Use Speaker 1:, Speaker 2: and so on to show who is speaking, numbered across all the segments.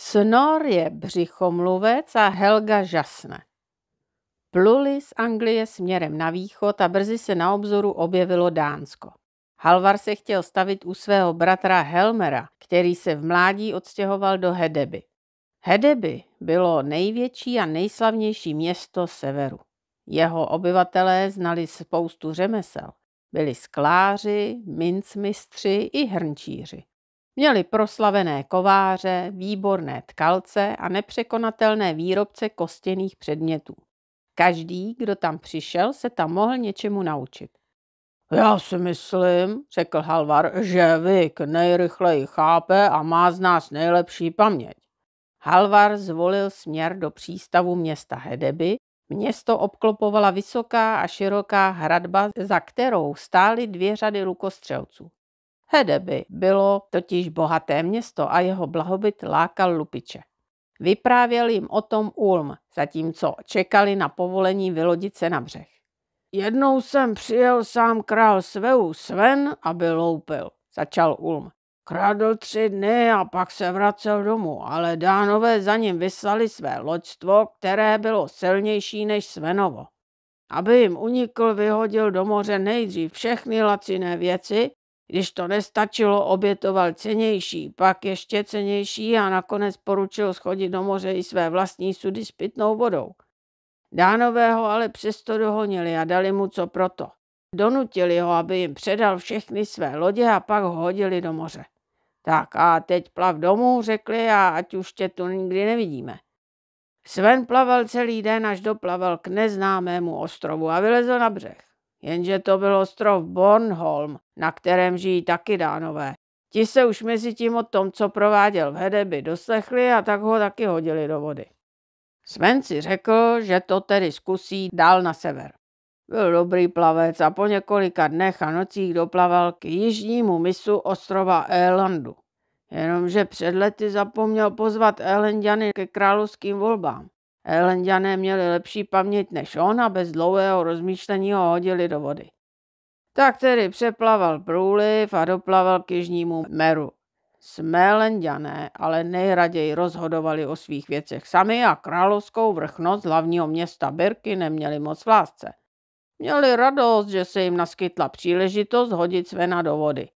Speaker 1: Snor je břichomluvec a Helga žasne. Pluli z Anglie směrem na východ a brzy se na obzoru objevilo Dánsko. Halvar se chtěl stavit u svého bratra Helmera, který se v mládí odstěhoval do Hedeby. Hedeby bylo největší a nejslavnější město severu. Jeho obyvatelé znali spoustu řemesel. Byli skláři, mincmistři i hrnčíři. Měli proslavené kováře, výborné tkalce a nepřekonatelné výrobce kostěných předmětů. Každý, kdo tam přišel, se tam mohl něčemu naučit. Já si myslím, řekl Halvar, že Vik nejrychleji chápe a má z nás nejlepší paměť. Halvar zvolil směr do přístavu města Hedeby. Město obklopovala vysoká a široká hradba, za kterou stály 2 řady lukostřelců. Hedeby bylo totiž bohaté město a jeho blahobyt lákal lupiče. Vyprávěl jim o tom Ulm, zatímco čekali na povolení vylodit se na břeh. Jednou sem přijel sám král Sveu Sven, aby loupil, začal Ulm. Kradl 3 dny a pak se vracel domů, ale Dánové za ním vyslali své loďstvo, které bylo silnější než Svenovo. Aby jim unikl, vyhodil do moře nejdřív všechny laciné věci, když to nestačilo, obětoval cennější, pak ještě cennější a nakonec poručil schodit do moře i své vlastní sudy s pitnou vodou. Dánové ho ale přesto dohonili a dali mu co proto. Donutili ho, aby jim předal všechny své lodě a pak ho hodili do moře. Tak a teď plav domů, řekli, a ať už tě tu nikdy nevidíme. Sven plaval celý den, až doplaval k neznámému ostrovu a vylezl na břeh. Jenže to byl ostrov Bornholm, na kterém žijí taky Dánové. Ti se už mezi tím o tom, co prováděl v Hedeby, doslechli a tak ho taky hodili do vody. Sven si řekl, že to tedy zkusí dál na sever. Byl dobrý plavec a po několika dnech a nocích doplaval k jižnímu mysu ostrova Élandu. Jenomže před lety zapomněl pozvat Élanďany ke královským volbám. Élanďané měli lepší paměť než on a bez dlouhého rozmýšlení ho hodili do vody. Tak tedy přeplaval průliv a doplaval k jižnímu meru. Smélenďané ale nejraději rozhodovali o svých věcech sami a královskou vrchnost hlavního města Birky neměli moc v lásce. Měli radost, že se jim naskytla příležitost hodit Svena do vody.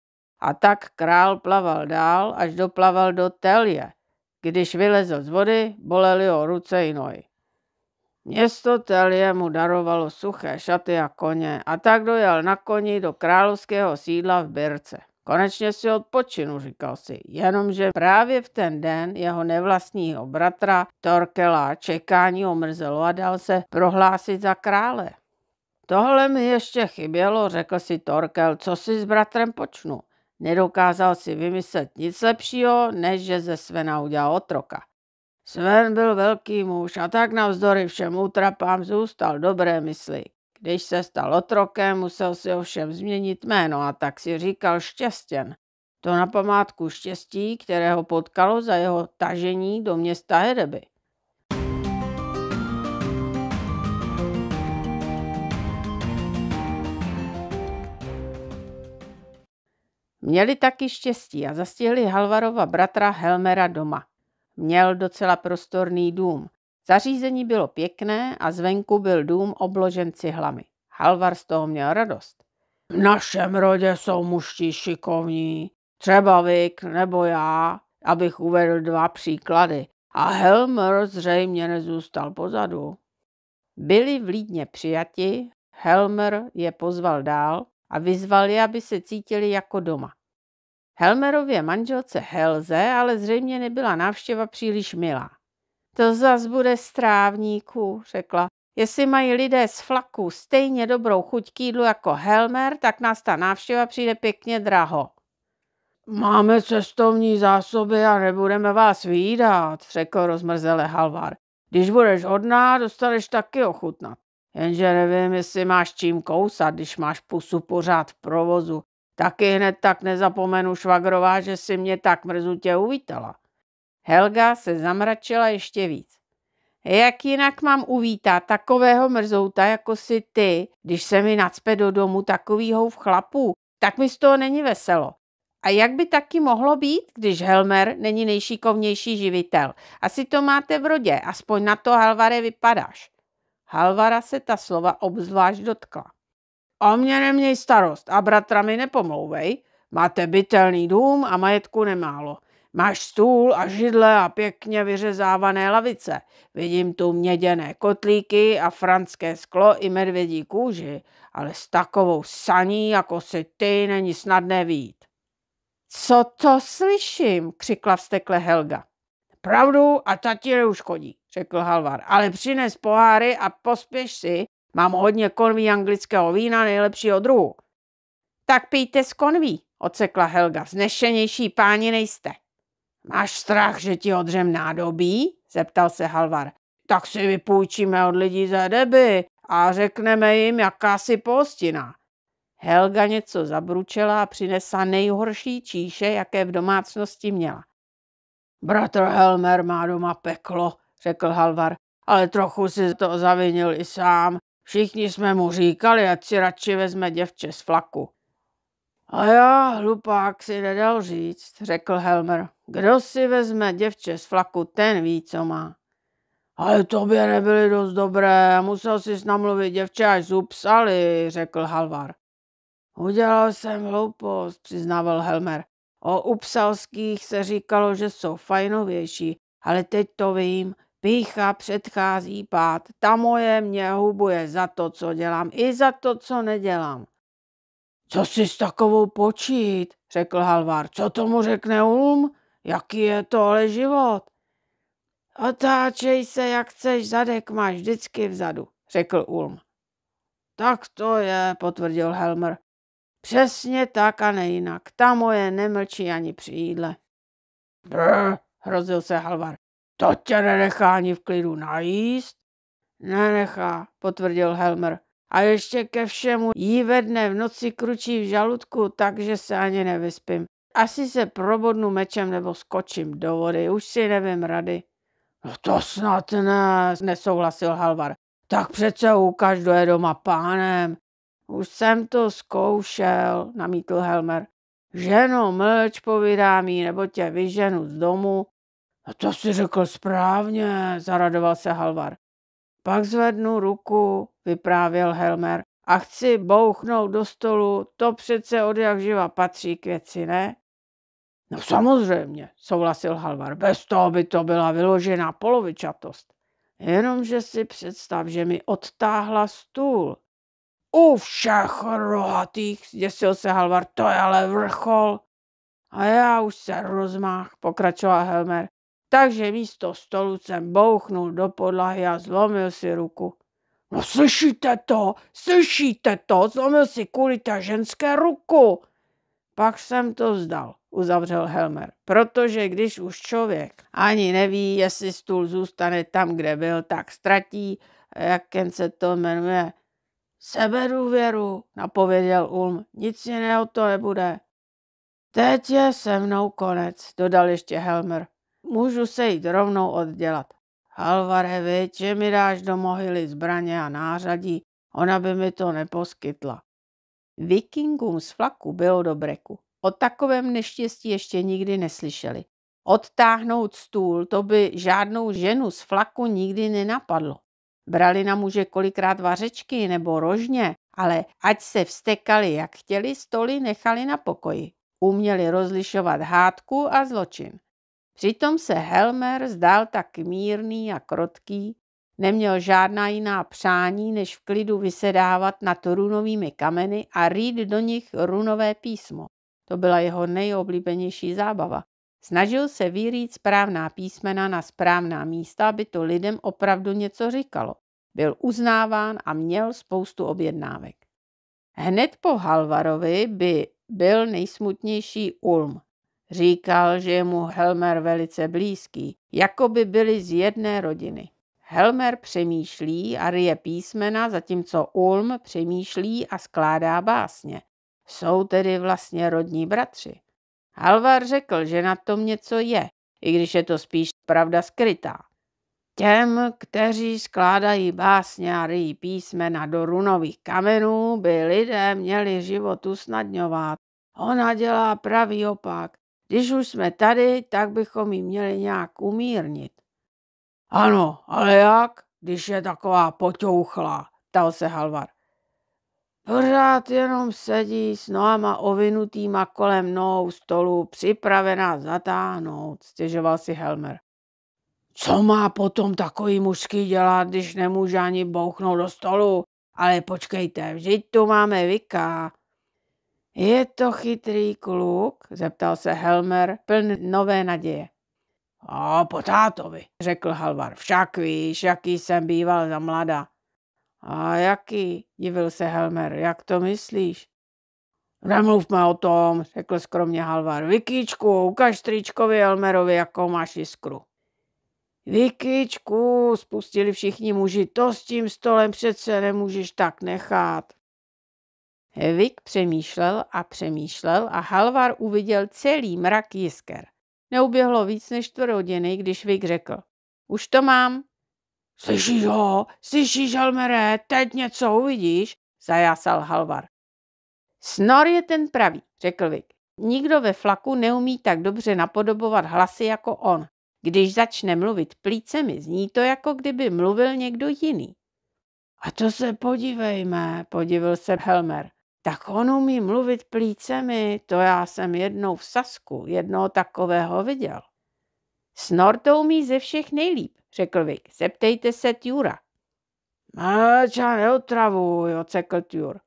Speaker 1: A tak král plaval dál, až doplaval do Telje. Když vylezl z vody, bolely ho ruce i nohy. Město Telje mu darovalo suché šaty a koně a tak dojel na koni do královského sídla v Birce. Konečně si odpočinu, říkal si, jenomže právě v ten den jeho nevlastního bratra Torkela čekání omrzelo a dal se prohlásit za krále. Tohle mi ještě chybělo, řekl si Torkel, co si s bratrem počnu. Nedokázal si vymyslet nic lepšího, než že ze Svena udělal otroka. Sven byl velký muž a tak navzdory všem útrapám zůstal dobré mysli. Když se stal otrokem, musel si ovšem změnit jméno a tak si říkal Štěstěn. To na památku štěstí, které ho potkalo za jeho tažení do města Hedeby. Měli taky štěstí a zastihli Halvarova bratra Helmera doma. Měl docela prostorný dům. Zařízení bylo pěkné a zvenku byl dům obložen cihlami. Halvar z toho měl radost. V našem rodě jsou mužští šikovní, třeba Vik nebo já, abych uvedl 2 příklady. A Helmer zřejmě nezůstal pozadu. Byli vlídně přijati, Helmer je pozval dál a vyzval je, aby se cítili jako doma. Helmerově manželce Helze ale zřejmě nebyla návštěva příliš milá. To zas bude strávníků, řekla. Jestli mají lidé z Flaku stejně dobrou chuť k jídlu jako Helmer, tak nás ta návštěva přijde pěkně draho. Máme cestovní zásoby a nebudeme vás vyjídat, řekl rozmrzele Halvar. Když budeš hodná, dostaneš taky ochutnat. Jenže nevím, jestli máš čím kousat, když máš pusu pořád v provozu. Taky hned tak nezapomenu, švagrová, že si mě tak mrzutě uvítala. Helga se zamračila ještě víc. Jak jinak mám uvítat takového mrzouta jako si ty, když se mi nacpe do domu takovýho v chlapu, tak mi z toho není veselo. A jak by taky mohlo být, když Helmer není nejšikovnější živitel? Asi to máte v rodě, aspoň na to, Halvare, vypadáš. Halvara se ta slova obzvlášť dotkla. O mě neměj starost a bratra mi nepomlouvej. Máte bytelný dům a majetku nemálo. Máš stůl a židle a pěkně vyřezávané lavice. Vidím tu měděné kotlíky a franské sklo i medvědí kůži, ale s takovou saní, jako si ty, není snadné vyjít. Co to slyším? Křikla vztekle Helga. Pravdu a ta ti neuškodí, řekl Halvar, ale přines poháry a pospěš si, mám hodně konví anglického vína nejlepšího druhu. Tak pijte z konví, odsekla Helga, vznešenější páni nejste. Máš strach, že ti odřem nádobí? Zeptal se Halvar. Tak si vypůjčíme od lidí ze Deby a řekneme jim, jaká si pohostina. Helga něco zabručela a přinesla nejhorší číše, jaké v domácnosti měla. Bratr Helmer má doma peklo, řekl Halvar, ale trochu si to zavinil i sám. Všichni jsme mu říkali, ať si radši vezme děvče z flaku. A já, hlupák, si nedal říct, řekl Helmer. Kdo si vezme děvče z flaku, ten ví, co má. Ale tobě nebyly dost dobré, musel jsi namluvit děvče, až zub psali, řekl Halvar. Udělal jsem hloupost, přiznával Helmer. O upsalských se říkalo, že jsou fajnovější, ale teď to vím. Pýcha předchází pád. Ta moje mě hubuje za to, co dělám, i za to, co nedělám. Co si s takovou počít, řekl Halvar. Co tomu řekne Ulm? Jaký je to ale život? Otáčej se, jak chceš, zadek máš vždycky vzadu, řekl Ulm. Tak to je, potvrdil Helmer. Přesně tak a nejinak. Ta moje nemlčí ani při jídle. Brr, hrozil se Halvar. To tě nenechá ani v klidu najíst? Nenechá, potvrdil Helmer. A ještě ke všemu jí ve dne v noci kručí v žaludku, takže se ani nevyspím. Asi se probodnu mečem nebo skočím do vody, už si nevím rady. No to snad ne, nesouhlasil Halvar. Tak přece ukaž, kdo je doma pánem. Už jsem to zkoušel, namítl Helmer. Ženo, mlč, povídám jí, nebo tě vyženu z domu. A to si řekl správně, zaradoval se Halvar. Pak zvednu ruku, vyprávěl Helmer, a chci bouchnout do stolu, to přece od jak živa patří k věci, ne? No samozřejmě, souhlasil Halvar, bez toho by to byla vyložená polovičatost. Jenomže si představ, že mi odtáhla stůl. U všech rohatých, zděsil se Halvar, to je ale vrchol. A já už se rozmáh, pokračoval Helmer. Takže místo stolu jsem bouchnul do podlahy a zlomil si ruku. No slyšíte to, zlomil si kvůli té ženské ruku. Pak jsem to vzdal, uzavřel Helmer, protože když už člověk ani neví, jestli stůl zůstane tam, kde byl, tak ztratí, jak se to jmenuje, sebedůvěru, napověděl Ulm, nic jiného to nebude. Teď je se mnou konec, dodal ještě Helmer. Můžu se jít rovnou oddělat. Halvare, viď, že mi dáš do mohyly zbraně a nářadí, ona by mi to neposkytla. Vikingům z flaku bylo do breku. O takovém neštěstí ještě nikdy neslyšeli. Odtáhnout stůl, to by žádnou ženu z flaku nikdy nenapadlo. Brali na muže kolikrát vařečky nebo rožně, ale ať se vztekali jak chtěli, stoly nechali na pokoji. Uměli rozlišovat hádku a zločin. Přitom se Helmer zdál tak mírný a krotký, neměl žádná jiná přání, než v klidu vysedávat nad runovými kameny a rýt do nich runové písmo. To byla jeho nejoblíbenější zábava. Snažil se vyrýt správná písmena na správná místa, aby to lidem opravdu něco říkalo. Byl uznáván a měl spoustu objednávek. Hned po Halvarovi by byl nejsmutnější Ulm. Říkal, že je mu Helmer velice blízký, jako by byli z jedné rodiny. Helmer přemýšlí a ryje písmena, zatímco Ulm přemýšlí a skládá básně. Jsou tedy vlastně rodní bratři. Halvar řekl, že na tom něco je, i když je to spíš pravda skrytá. Těm, kteří skládají básně a ryjí písmena do runových kamenů, by lidé měli život usnadňovat. Ona dělá pravý opak. Když už jsme tady, tak bychom ji měli nějak umírnit. Ano, ale jak, když je taková poťouchlá, ptal se Halvar. Pořád jenom sedí s nohama ovinutýma kolem nohou stolu, připravená zatáhnout, stěžoval si Helmer. Co má potom takový mužský dělat, když nemůže ani bouchnout do stolu? Ale počkejte, vždyť tu máme Vicka. Je to chytrý kluk? Zeptal se Helmer, plný nové naděje. A po tátovi, řekl Halvar. Však víš, jaký jsem býval za mlada. A jaký? Divil se Helmer. Jak to myslíš? Nemluvme o tom, řekl skromně Halvar. Vikíčku, ukaž strýčkovi Helmerovi, jakou máš jiskru. Vikíčku, spustili všichni muži, to s tím stolem přece nemůžeš tak nechat. Vik přemýšlel a Halvar uviděl celý mrak jisker. Neuběhlo víc než 4 hodiny, když Vik řekl. Už to mám. Slyšíš, Helmere, teď něco uvidíš, zajásal Halvar. Snor je ten pravý, řekl Vik. Nikdo ve flaku neumí tak dobře napodobovat hlasy jako on. Když začne mluvit plícemi, zní to, jako kdyby mluvil někdo jiný. A to se podívejme, podivil se Helmer. Tak on umí mluvit plícemi, to já jsem jednou v Sasku, jednoho takového viděl. Snor to umí ze všech nejlíp, řekl Vik. Zeptejte se Tjura. Já neotravuj, ocekl Tjur.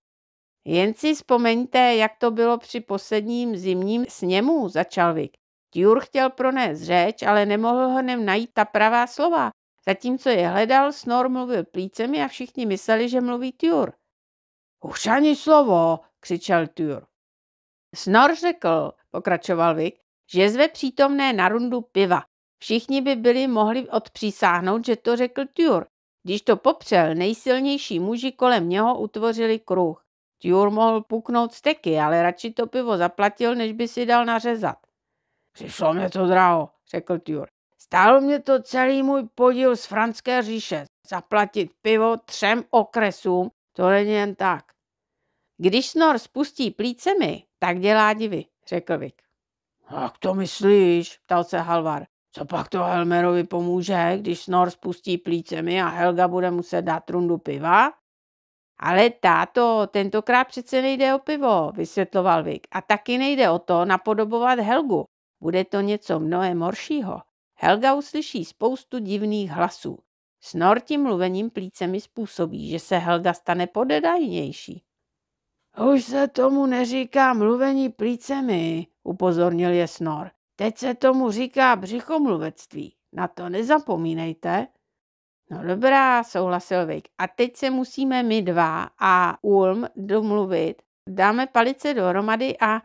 Speaker 1: Jen si vzpomeňte, jak to bylo při posledním zimním sněmu, začal Vik. Tjur chtěl pronést řeč, ale nemohl ho najít ta pravá slova. Zatímco je hledal, Snor mluvil plícemi a všichni mysleli, že mluví Tjur. Už ani slovo, křičel Tjur. Snor řekl, pokračoval Vik, že zve přítomné na rundu piva. Všichni by byli mohli odpřísáhnout, že to řekl Tjur. Když to popřel, nejsilnější muži kolem něho utvořili kruh. Tjur mohl puknout steky, ale radši to pivo zaplatil, než by si dal nařezat. Přišlo mě to draho, řekl Tjur. Stálo mě to celý můj podíl z Franské říše. Zaplatit pivo 3 okresům, to není jen tak. Když Snor spustí plícemi, tak dělá divy, řekl Vik. Jak to myslíš, ptal se Halvar. Co pak to Helmerovi pomůže, když Snor spustí plícemi a Helga bude muset dát rundu piva? Ale táto, tentokrát přece nejde o pivo, vysvětloval Vik. A taky nejde o to napodobovat Helgu. Bude to něco mnohem horšího. Helga uslyší spoustu divných hlasů. Snor tím mluvením plícemi způsobí, že se Helga stane podedajnější. Už se tomu neříká mluvení plícemi, upozornil je Snor. Teď se tomu říká břichomluvectví. Na to nezapomínejte. No dobrá, souhlasil Vik. A teď se musíme my dva a Ulm domluvit. Dáme palice dohromady a...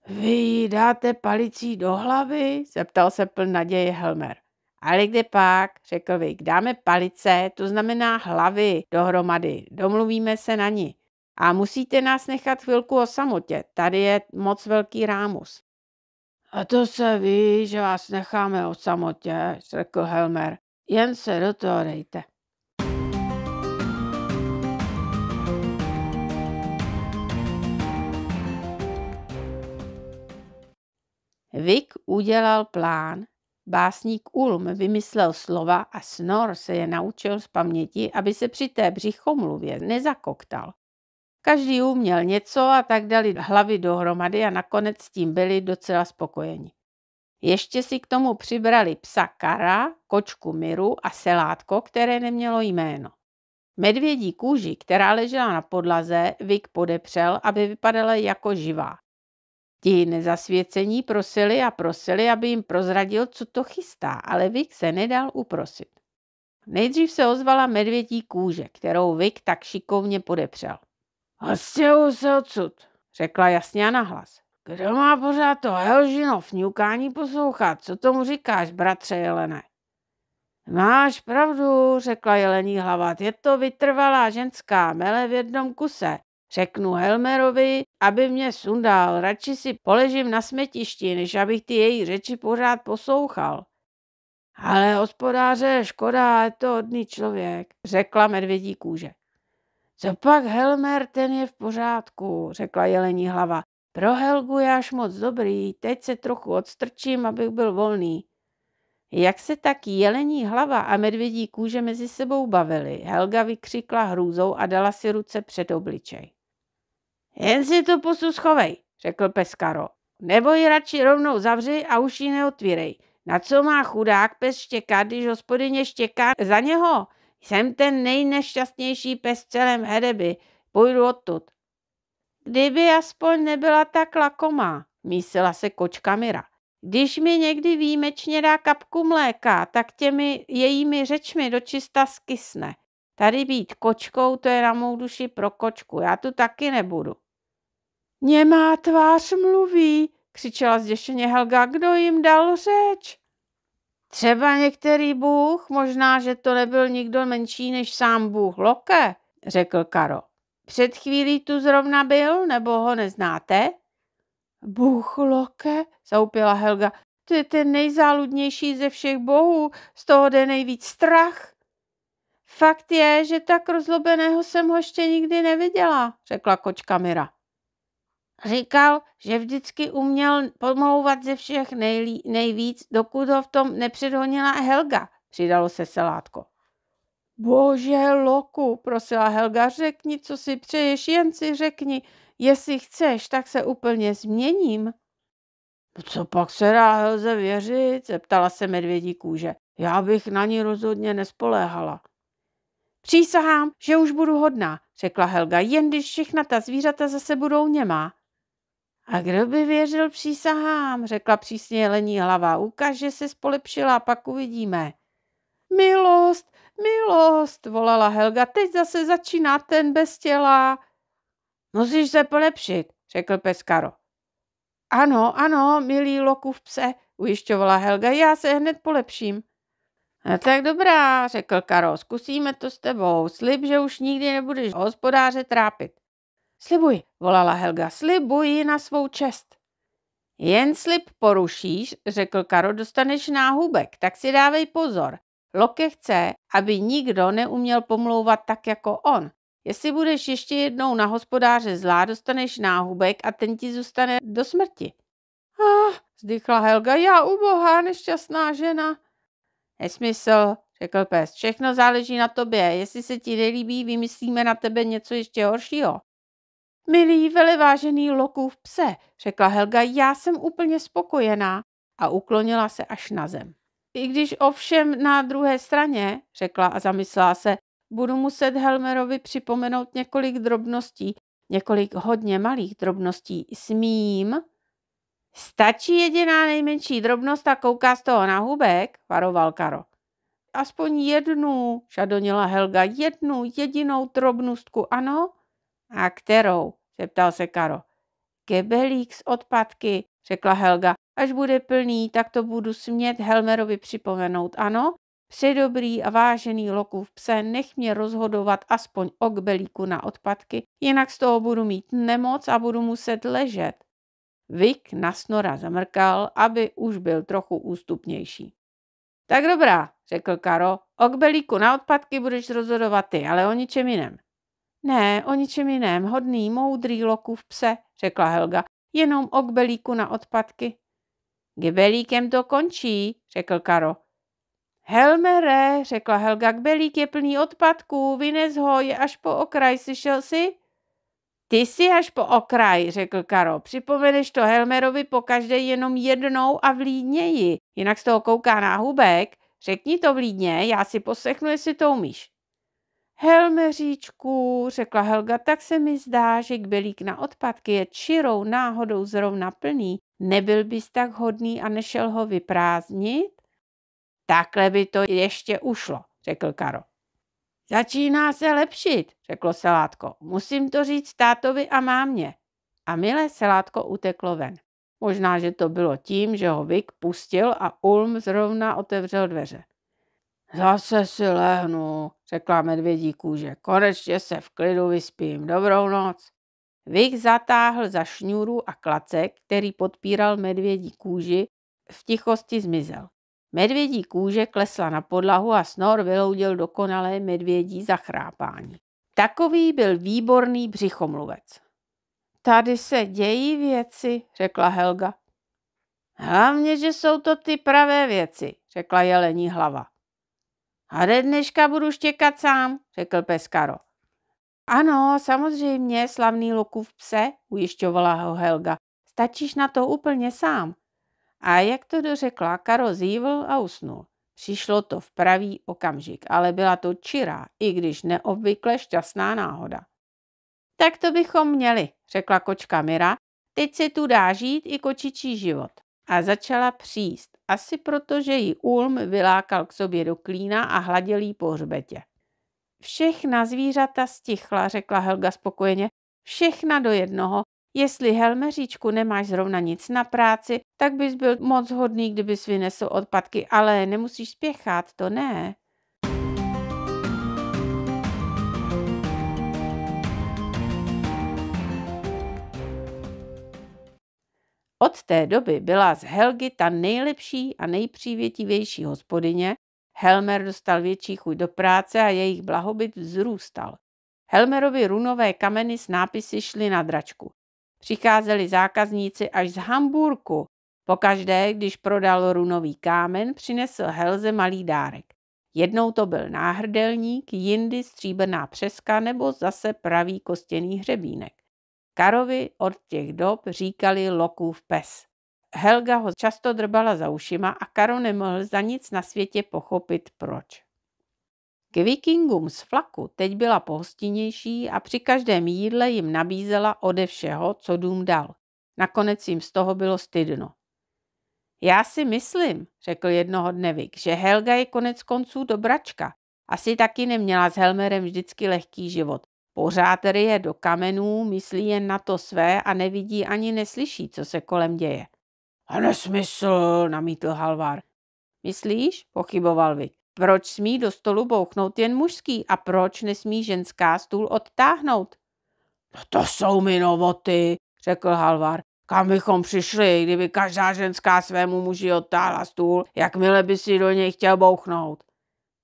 Speaker 1: Vy jí dáte palicí do hlavy? Zeptal se pln naděje Helmer. Ale kde pak, řekl Vik, dáme palice, to znamená hlavy dohromady. Domluvíme se na ní. A musíte nás nechat chvilku o samotě. Tady je moc velký rámus. A to se ví, že vás necháme o samotě, řekl Helmer. Jen se do toho dejte. Vik udělal plán. Básník Ulm vymyslel slova a Snor se je naučil z paměti, aby se při té břichomluvě nezakoktal. Každý uměl něco a tak dali hlavy dohromady a nakonec s tím byli docela spokojeni. Ještě si k tomu přibrali psa Kara, kočku Miru a selátko, které nemělo jméno. Medvědí kůži, která ležela na podlaze, Vik podepřel, aby vypadala jako živá. Ti nezasvěcení prosili, aby jim prozradil, co to chystá, ale Vik se nedal uprosit. Nejdřív se ozvala medvědí kůže, kterou Vik tak šikovně podepřel. A stěhuji se odsud, řekla jasně a nahlas. Kdo má pořád to Helžino fňukání poslouchat? Co tomu říkáš, bratře Jelene? Máš pravdu, řekla jelení hlava. Je to vytrvalá ženská, mele v jednom kuse. Řeknu Helmerovi, aby mě sundal. Radši si poležím na smetišti, než abych ty její řeči pořád poslouchal. Ale hospodáře, škoda, je to hodný člověk, řekla medvědí kůže. Co pak Helmer, ten je v pořádku, řekla jelení hlava. Pro Helgu je až moc dobrý, teď se trochu odstrčím, abych byl volný. Jak se tak jelení hlava a medvědí kůže mezi sebou bavili, Helga vykřikla hrůzou a dala si ruce před obličej. Jen si to pusu schovej, řekl pes Karo. Nebo ji radši rovnou zavři a už ji neotvírej. Na co má chudák pes štěkat, když hospodyně štěká za něho? Jsem ten nejnešťastnější pes v celém Hedeby. Půjdu odtud. Kdyby aspoň nebyla tak lakomá, mísila se kočka Mira. Když mi někdy výjimečně dá kapku mléka, tak těmi jejími řečmi dočista skysne. Tady být kočkou, to je na mou duši pro kočku. Já tu taky nebudu. Němá tvář mluví, křičela zděšeně Helga. Kdo jim dal řeč? Třeba některý bůh, možná, že to nebyl nikdo menší než sám bůh Loke, řekl Karo. Před chvílí tu zrovna byl, nebo ho neznáte? Bůh Loke, zaupěla Helga, to je ten nejzáludnější ze všech bohů, z toho jde nejvíc strach. Fakt je, že tak rozlobeného jsem ho ještě nikdy neviděla, řekla kočka Mira. Říkal, že vždycky uměl pomlouvat ze všech nejvíc, dokud ho v tom nepředhonila Helga, přidalo se Selátko. Bože, Loku, prosila Helga, řekni, co si přeješ, jen si řekni, jestli chceš, tak se úplně změním. Co pak se dá Helze věřit, zeptala se medvědí kůže. Já bych na ní rozhodně nespoléhala. Přísahám, že už budu hodná, řekla Helga, jen když všechna ta zvířata zase budou němá. A kdo by věřil přísahám, řekla přísně jelení hlava, ukaž, že se polepšila, pak uvidíme. Milost, milost, volala Helga, teď zase začíná ten bez těla. Musíš se polepšit, řekl pes Karo. Ano, ano, milý Lokův pse, ujišťovala Helga, já se hned polepším. Tak dobrá, řekl Karo, zkusíme to s tebou, slib, že už nikdy nebudeš hospodáře trápit. Slibuj, volala Helga, slibuji na svou čest. Jen slib porušíš, řekl Karo, dostaneš náhubek, tak si dávej pozor. Loke chce, aby nikdo neuměl pomlouvat tak jako on. Jestli budeš ještě jednou na hospodáře zlá, dostaneš náhubek a ten ti zůstane do smrti. Vzdychla Helga, já ubohá nešťastná žena. Nesmysl, řekl pes, všechno záleží na tobě, jestli se ti nelíbí, vymyslíme na tebe něco ještě horšího. Milý velevážený Lokův pse, řekla Helga, já jsem úplně spokojená a uklonila se až na zem. I když ovšem na druhé straně, řekla a zamyslela se, budu muset Helmerovi připomenout několik drobností, několik hodně malých drobností. Smím? Stačí jediná nejmenší drobnost a kouká z toho na hubek, varoval Karo. Aspoň jednu, šadonila Helga, jednu jedinou drobnostku, ano? A kterou? Zeptal se Karo. Kebelík z odpadky, řekla Helga. Až bude plný, tak to budu smět Helmerovi připomenout, ano? Předobrý a vážený Lokův pse, nech mě rozhodovat aspoň o kbelíku na odpadky, jinak z toho budu mít nemoc a budu muset ležet. Vik na snora zamrkal, aby už byl trochu ústupnější. Tak dobrá, řekl Karo, o kbelíku na odpadky budeš rozhodovat ty, ale o ničem jiném. Ne, o ničem jiném, hodný, moudrý Lokův pse, řekla Helga, jenom o kbelíku na odpadky. Kbelíkem to končí, řekl Karo. Helmere, řekla Helga, kbelík je plný odpadků, vynes ho, je až po okraj, slyšel jsi? Ty jsi až po okraj, řekl Karo, připomeneš to Helmerovi pokaždé jenom jednou a vlídněji, jinak z toho kouká na hubek, řekni to vlídně, já si poslechnu, jestli to umíš. Helmeříčku, řekla Helga, tak se mi zdá, že kbelík na odpadky je čirou náhodou zrovna plný. Nebyl bys tak hodný a nešel ho vyprázdnit? Takhle by to ještě ušlo, řekl Karo. Začíná se lepšit, řeklo Selátko. Musím to říct tátovi a mámě. A milé Selátko uteklo ven. Možná, že to bylo tím, že ho Vik pustil a Ulm zrovna otevřel dveře. Zase si lehnu, řekla medvědí kůže. Konečně se v klidu vyspím. Dobrou noc. Vik zatáhl za šňůru a klacek, který podpíral medvědí kůži, v tichosti zmizel. Medvědí kůže klesla na podlahu a snor vyloudil dokonalé medvědí zachrápání. Takový byl výborný břichomluvec. Tady se dějí věci, řekla Helga. Hlavně, že jsou to ty pravé věci, řekla jelení hlava. A dneška budu štěkat sám, řekl pes Karo. Ano, samozřejmě, slavný Lokův pse, ujišťovala ho Helga. Stačíš na to úplně sám. A jak to dořekla, Karo zívl a usnul. Přišlo to v pravý okamžik, ale byla to čirá, i když neobvykle šťastná náhoda. Tak to bychom měli, řekla kočka Mira. Teď se tu dá žít i kočičí život. A začala příst, asi proto, že ji Ulm vylákal k sobě do klína a hladil jí po hřbetě. Všechna zvířata stichla, řekla Helga spokojeně, všechna do jednoho. Jestli, Helmeříčku, nemáš zrovna nic na práci, tak bys byl moc hodný, kdybys vynesl odpadky, ale nemusíš spěchat, to ne. Od té doby byla z Helgy ta nejlepší a nejpřívětivější hospodyně, Helmer dostal větší chuť do práce a jejich blahobyt vzrůstal. Helmerovi runové kameny s nápisy šly na dračku. Přicházeli zákazníci až z Hamburku. Pokaždé, když prodal runový kámen, přinesl Helze malý dárek. Jednou to byl náhrdelník, jindy stříbrná přeska nebo zase pravý kostěný hřebínek. Karovi od těch dob říkali Lokův pes. Helga ho často drbala za ušima a Karo nemohl za nic na světě pochopit proč. K vikingům z Flaku teď byla pohostinnější a při každém jídle jim nabízela ode všeho, co dům dal. Nakonec jim z toho bylo stydno. Já si myslím, řekl jednoho dne Vik, že Helga je konec konců dobračka. Asi taky neměla s Helmerem vždycky lehký život. Pořád ryje do kamenů, myslí jen na to své a nevidí ani neslyší, co se kolem děje. A nesmysl, namítl Halvar. Myslíš? Pochyboval Vik. Proč smí do stolu bouchnout jen mužský a proč nesmí ženská stůl odtáhnout? No to jsou mi novoty, řekl Halvar. Kam bychom přišli, kdyby každá ženská svému muži odtáhla stůl, jakmile by si do něj chtěl bouchnout?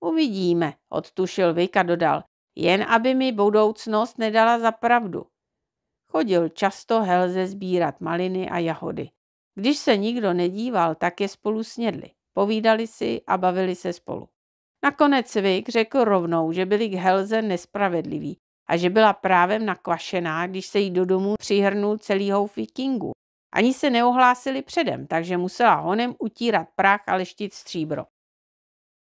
Speaker 1: Uvidíme, odtušil Vik a dodal. Jen aby mi budoucnost nedala za pravdu. Chodil často Helze sbírat maliny a jahody. Když se nikdo nedíval, tak je spolu snědli. Povídali si a bavili se spolu. Nakonec Vik řekl rovnou, že byli k Helze nespravedliví a že byla právem nakvašená, když se jí do domu přihrnul celý houf vikingů. Ani se neohlásili předem, takže musela honem utírat prach a leštit stříbro.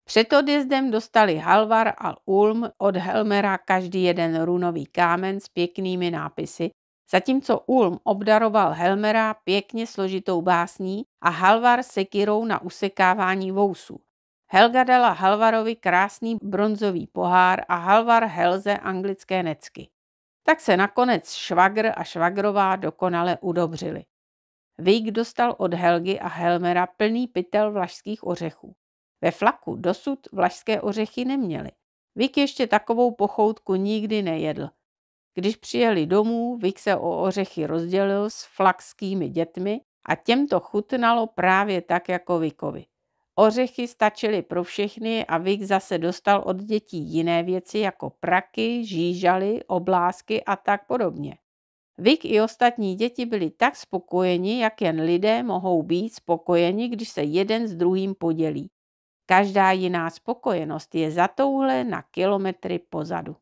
Speaker 1: Před odjezdem dostali Halvar a Ulm od Helmera každý jeden runový kámen s pěknými nápisy, zatímco Ulm obdaroval Helmera pěkně složitou básní a Halvar sekirou na usekávání vousů. Helga dala Halvarovi krásný bronzový pohár a Halvar Helze anglické necky. Tak se nakonec švagr a švagrová dokonale udobřili. Vik dostal od Helgy a Helmera plný pytel vlašských ořechů. Ve Flaku dosud vlašské ořechy neměli. Vik ještě takovou pochoutku nikdy nejedl. Když přijeli domů, Vik se o ořechy rozdělil s flakskými dětmi a těm to chutnalo právě tak jako Vikovi. Ořechy stačily pro všechny a Vik zase dostal od dětí jiné věci jako praky, žížaly, oblásky a tak podobně. Vik i ostatní děti byli tak spokojeni, jak jen lidé mohou být spokojeni, když se jeden s druhým podělí. Každá jiná spokojenost je za touhle na kilometry pozadu.